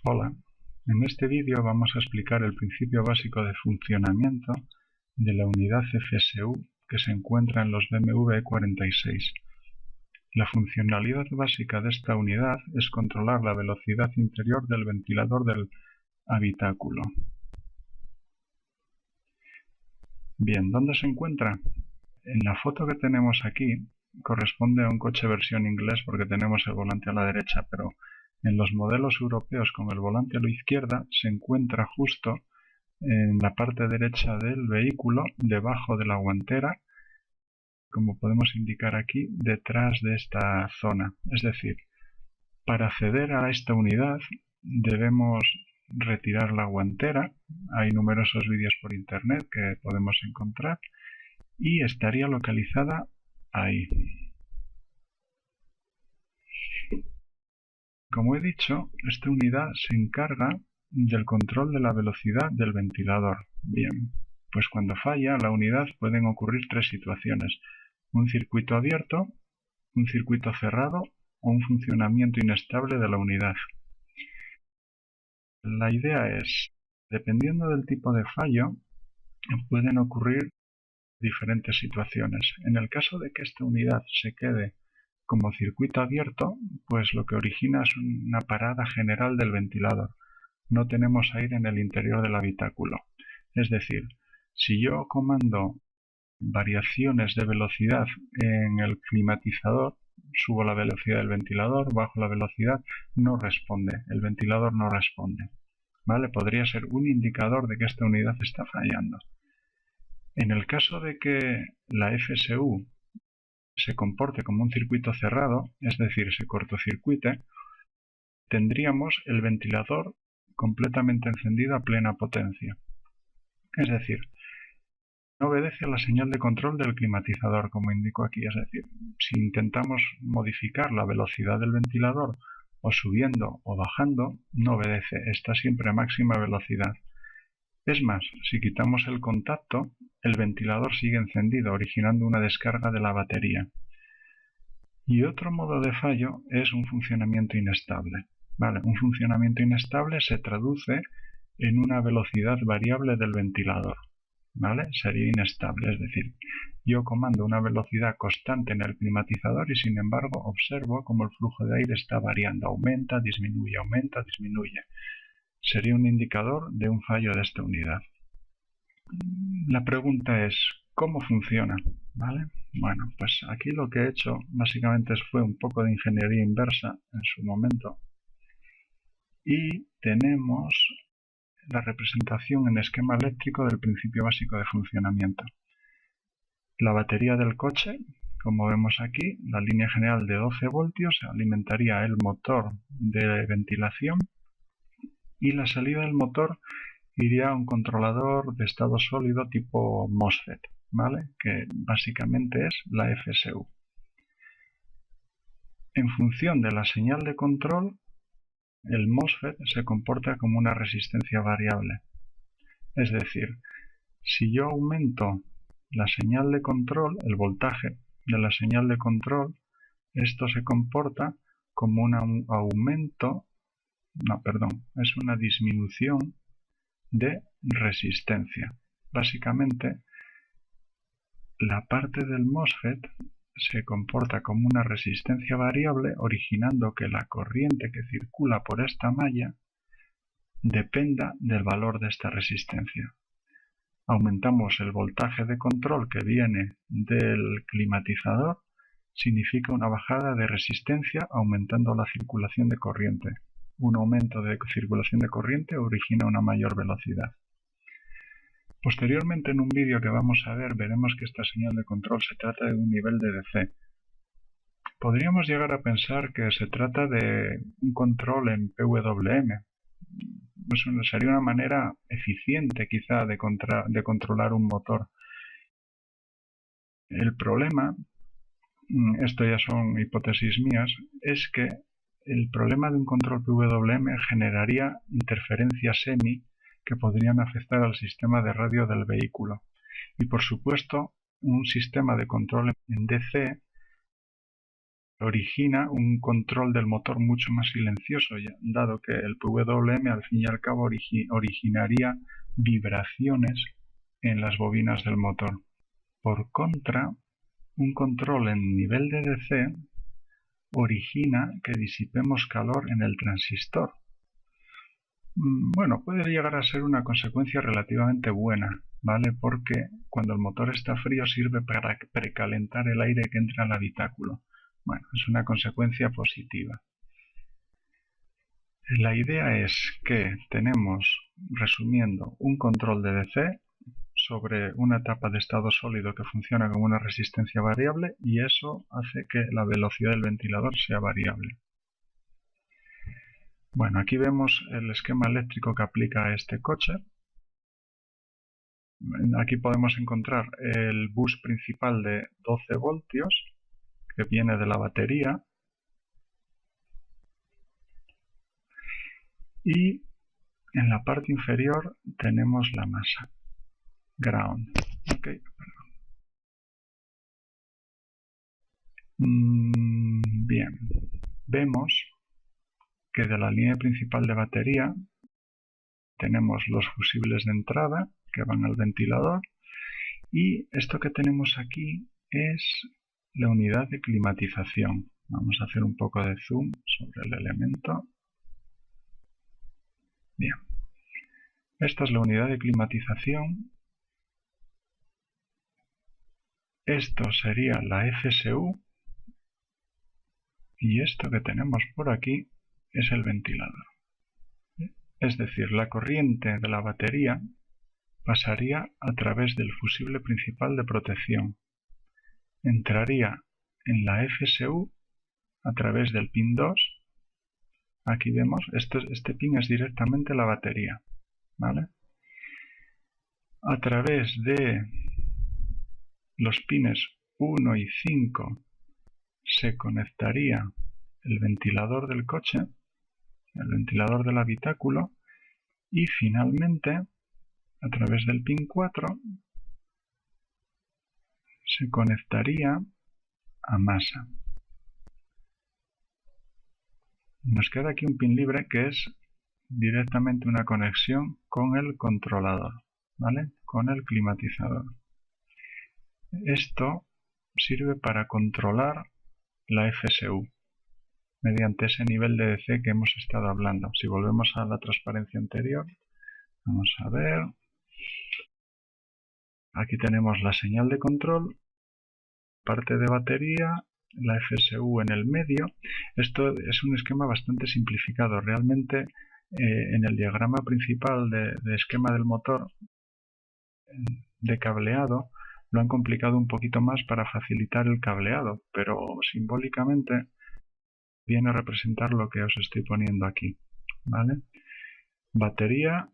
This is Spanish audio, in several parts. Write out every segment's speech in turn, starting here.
Hola, en este vídeo vamos a explicar el principio básico de funcionamiento de la unidad FSU que se encuentra en los BMW E46. La funcionalidad básica de esta unidad es controlar la velocidad interior del ventilador del habitáculo. Bien, ¿dónde se encuentra? En la foto que tenemos aquí corresponde a un coche versión inglés porque tenemos el volante a la derecha, pero en los modelos europeos con el volante a la izquierda se encuentra justo en la parte derecha del vehículo, debajo de la guantera, como podemos indicar aquí, detrás de esta zona. Es decir, para acceder a esta unidad debemos retirar la guantera. Hay numerosos vídeos por internet que podemos encontrar y estaría localizada ahí. Como he dicho, esta unidad se encarga del control de la velocidad del ventilador. Bien, pues cuando falla la unidad pueden ocurrir tres situaciones: un circuito abierto, un circuito cerrado o un funcionamiento inestable de la unidad. La idea es, dependiendo del tipo de fallo, pueden ocurrir diferentes situaciones. En el caso de que esta unidad se quede como circuito abierto, pues lo que origina es una parada general del ventilador. No tenemos aire en el interior del habitáculo. Es decir, si yo comando variaciones de velocidad en el climatizador, subo la velocidad del ventilador, bajo la velocidad, no responde, el ventilador no responde. ¿Vale? Podría ser un indicador de que esta unidad está fallando. En el caso de que la FSU se comporte como un circuito cerrado, es decir, se cortocircuite, tendríamos el ventilador completamente encendido a plena potencia. Es decir, no obedece a la señal de control del climatizador, como indico aquí. Es decir, si intentamos modificar la velocidad del ventilador o subiendo o bajando, no obedece, está siempre a máxima velocidad. Es más, si quitamos el contacto, el ventilador sigue encendido, originando una descarga de la batería. Y otro modo de fallo es un funcionamiento inestable. ¿Vale? Un funcionamiento inestable se traduce en una velocidad variable del ventilador. ¿Vale? Sería inestable, es decir, yo comando una velocidad constante en el climatizador y sin embargo observo cómo el flujo de aire está variando, aumenta, disminuye, sería un indicador de un fallo de esta unidad. La pregunta es, ¿cómo funciona? ¿Vale? Bueno, pues aquí lo que he hecho básicamente fue un poco de ingeniería inversa en su momento y tenemos la representación en esquema eléctrico del principio básico de funcionamiento. La batería del coche, como vemos aquí, la línea general de 12 voltios alimentaría el motor de ventilación y la salida del motor iría a un controlador de estado sólido tipo MOSFET, ¿vale? Que básicamente es la FSU. En función de la señal de control, el MOSFET se comporta como una resistencia variable. Es decir, si yo aumento la señal de control, el voltaje de la señal de control, esto se comporta como un es una disminución de resistencia. Básicamente, la parte del MOSFET se comporta como una resistencia variable, originando que la corriente que circula por esta malla dependa del valor de esta resistencia. Aumentamos el voltaje de control que viene del climatizador, significa una bajada de resistencia aumentando la circulación de corriente. Un aumento de circulación de corriente origina una mayor velocidad. Posteriormente, en un vídeo que vamos a ver, veremos que esta señal de control se trata de un nivel de DC. Podríamos llegar a pensar que se trata de un control en PWM. Sería una manera eficiente quizá de controlar un motor. El problema, esto ya son hipótesis mías, es que el problema de un control PWM generaría interferencias semi que podrían afectar al sistema de radio del vehículo. Y por supuesto, un sistema de control en DC origina un control del motor mucho más silencioso, dado que el PWM al fin y al cabo originaría vibraciones en las bobinas del motor. Por contra, un control en nivel de DC origina que disipemos calor en el transistor. Bueno, puede llegar a ser una consecuencia relativamente buena, ¿vale? Porque cuando el motor está frío sirve para precalentar el aire que entra al habitáculo. Bueno, es una consecuencia positiva. La idea es que tenemos, resumiendo, un control de DC sobre una etapa de estado sólido que funciona con una resistencia variable y eso hace que la velocidad del ventilador sea variable. Bueno, aquí vemos el esquema eléctrico que aplica a este coche. Aquí podemos encontrar el bus principal de 12 voltios que viene de la batería y en la parte inferior tenemos la masa, ground. Okay. Bien, vemos que de la línea principal de batería tenemos los fusibles de entrada que van al ventilador y esto que tenemos aquí es la unidad de climatización. Vamos a hacer un poco de zoom sobre el elemento. Bien, esta es la unidad de climatización. Esto sería la FSU y esto que tenemos por aquí es el ventilador. Es decir, la corriente de la batería pasaría a través del fusible principal de protección. Entraría en la FSU a través del pin 2. Aquí vemos, este pin es directamente la batería, ¿vale? A través de los pines 1 y 5 se conectaría el ventilador del coche, el ventilador del habitáculo y finalmente a través del pin 4 se conectaría a masa. Nos queda aquí un pin libre que es directamente una conexión con el controlador, ¿vale? Con el climatizador. Esto sirve para controlar la FSU mediante ese nivel de DC que hemos estado hablando. Si volvemos a la transparencia anterior, vamos a ver. Aquí tenemos la señal de control, parte de batería, la FSU en el medio. Esto es un esquema bastante simplificado. Realmente en el diagrama principal de esquema del motor de cableado lo han complicado un poquito más para facilitar el cableado, pero simbólicamente viene a representar lo que os estoy poniendo aquí, ¿vale? Batería,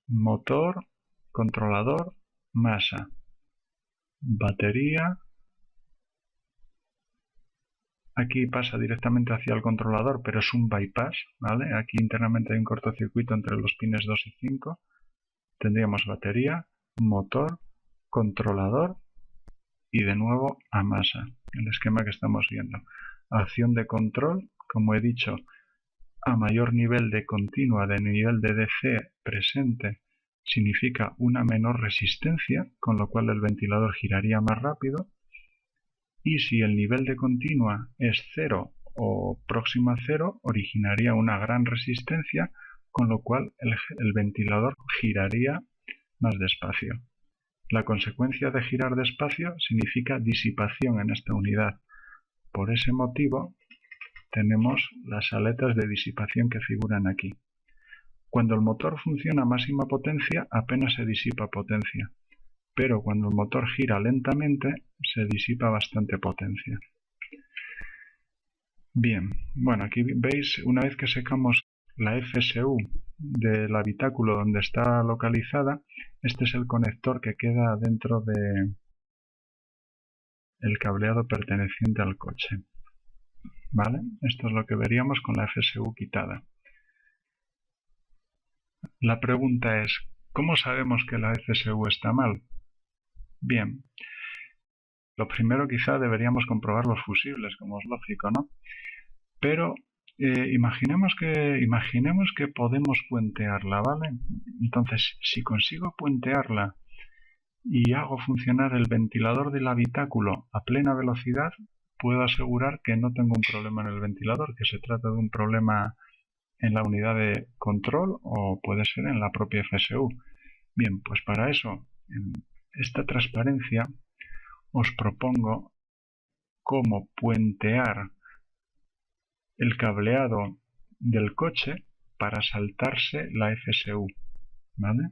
motor, controlador, masa. Batería. Aquí pasa directamente hacia el controlador, pero es un bypass, ¿vale? Aquí internamente hay un cortocircuito entre los pines 2 y 5. Tendríamos batería, motor, controlador y de nuevo a masa, el esquema que estamos viendo. Acción de control, como he dicho, a mayor nivel de continua de nivel de DC presente significa una menor resistencia, con lo cual el ventilador giraría más rápido. Y si el nivel de continua es 0 o próximo a 0, originaría una gran resistencia, con lo cual el ventilador giraría más despacio. La consecuencia de girar despacio significa disipación en esta unidad. Por ese motivo tenemos las aletas de disipación que figuran aquí. Cuando el motor funciona a máxima potencia apenas se disipa potencia, pero cuando el motor gira lentamente se disipa bastante potencia. Bien, bueno, aquí veis, una vez que secamos la FSU del habitáculo donde está localizada, este es el conector que queda dentro de el cableado perteneciente al coche. ¿Vale? Esto es lo que veríamos con la FSU quitada. La pregunta es, ¿cómo sabemos que la FSU está mal? Bien, Lo primero quizá deberíamos comprobar los fusibles, como es lógico, ¿no? Pero imaginemos que podemos puentearla, ¿vale? Entonces, si consigo puentearla y hago funcionar el ventilador del habitáculo a plena velocidad, puedo asegurar que no tengo un problema en el ventilador, que se trata de un problema en la unidad de control o puede ser en la propia FSU. Bien, pues para eso, en esta transparencia, os propongo cómo puentear el cableado del coche para saltarse la FSU, ¿vale?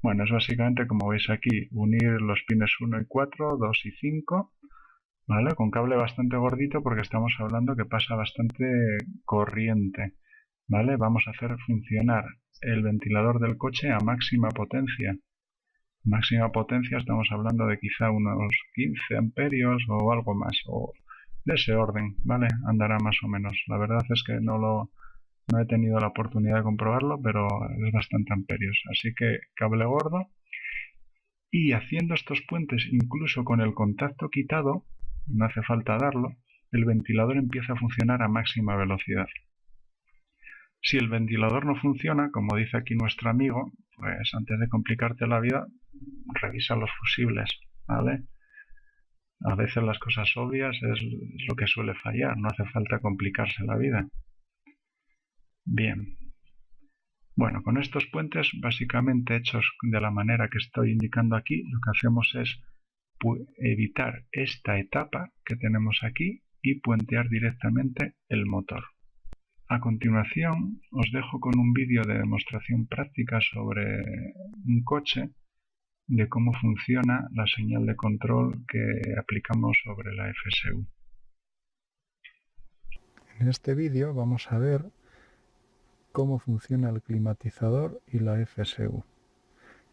Bueno, es básicamente, como veis aquí, unir los pines 1 y 4, 2 y 5, ¿vale? Con cable bastante gordito porque estamos hablando que pasa bastante corriente, ¿vale? Vamos a hacer funcionar el ventilador del coche a máxima potencia. Máxima potencia estamos hablando de quizá unos 15 amperios o algo más, o de ese orden, ¿vale? Andará más o menos. La verdad es que no he tenido la oportunidad de comprobarlo, pero es bastante amperios. Así que cable gordo. Y haciendo estos puentes, incluso con el contacto quitado, no hace falta darlo, el ventilador empieza a funcionar a máxima velocidad. Si el ventilador no funciona, como dice aquí nuestro amigo, pues antes de complicarte la vida, revisa los fusibles, ¿vale? A veces las cosas obvias es lo que suele fallar, no hace falta complicarse la vida. Bien. Bueno, con estos puentes básicamente hechos de la manera que estoy indicando aquí, lo que hacemos es evitar esta etapa que tenemos aquí y puentear directamente el motor. A continuación os dejo con un vídeo de demostración práctica sobre un coche de cómo funciona la señal de control que aplicamos sobre la FSU. En este vídeo vamos a ver cómo funciona el climatizador y la FSU.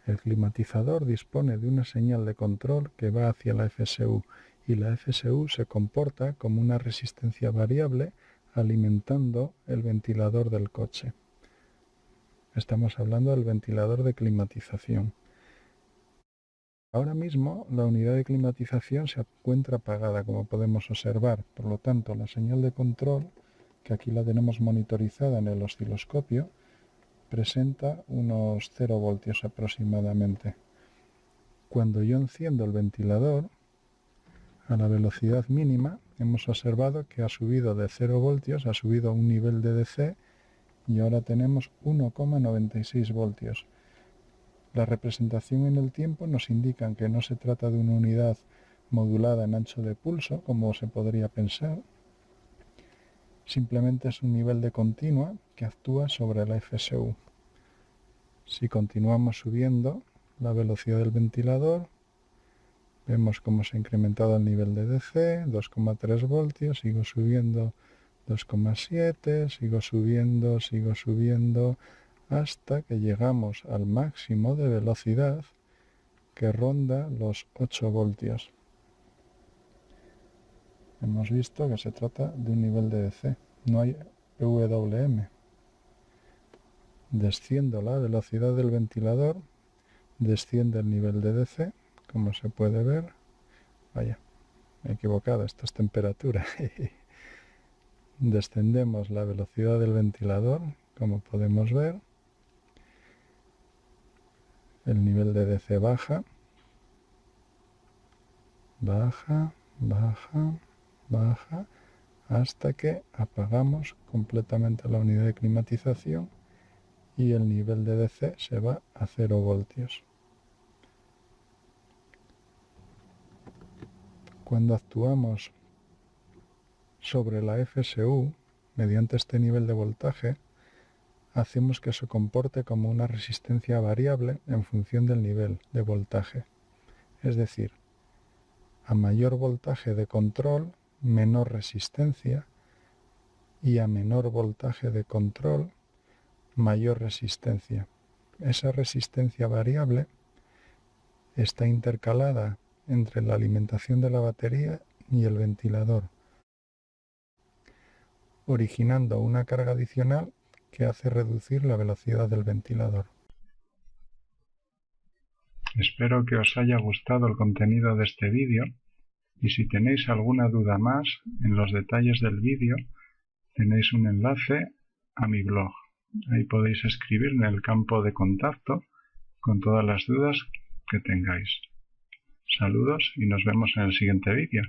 El climatizador dispone de una señal de control que va hacia la FSU y la FSU se comporta como una resistencia variable alimentando el ventilador del coche. Estamos hablando del ventilador de climatización. Ahora mismo la unidad de climatización se encuentra apagada, como podemos observar. Por lo tanto, la señal de control, que aquí la tenemos monitorizada en el osciloscopio, presenta unos 0 voltios aproximadamente. Cuando yo enciendo el ventilador, a la velocidad mínima, hemos observado que ha subido de 0 voltios, ha subido a un nivel de DC y ahora tenemos 1,96 voltios. La representación en el tiempo nos indica que no se trata de una unidad modulada en ancho de pulso, como se podría pensar. Simplemente es un nivel de continua que actúa sobre la FSU. Si continuamos subiendo la velocidad del ventilador, vemos cómo se ha incrementado el nivel de DC, 2,3 voltios, sigo subiendo 2,7, sigo subiendo, hasta que llegamos al máximo de velocidad que ronda los 8 voltios. Hemos visto que se trata de un nivel de DC, no hay PWM. Desciendo la velocidad del ventilador, desciende el nivel de DC, como se puede ver. Vaya, me he equivocado, esto es temperatura. Descendemos la velocidad del ventilador, como podemos ver. El nivel de DC baja, hasta que apagamos completamente la unidad de climatización y el nivel de DC se va a 0 voltios. Cuando actuamos sobre la FSU, mediante este nivel de voltaje, hacemos que se comporte como una resistencia variable en función del nivel de voltaje. Es decir, a mayor voltaje de control, menor resistencia, y a menor voltaje de control, mayor resistencia. Esa resistencia variable está intercalada entre la alimentación de la batería y el ventilador, originando una carga adicional que hace reducir la velocidad del ventilador. Espero que os haya gustado el contenido de este vídeo Y si tenéis alguna duda más, en los detalles del vídeo tenéis un enlace a mi blog. Ahí podéis escribir en el campo de contacto con todas las dudas que tengáis. Saludos y nos vemos en el siguiente vídeo.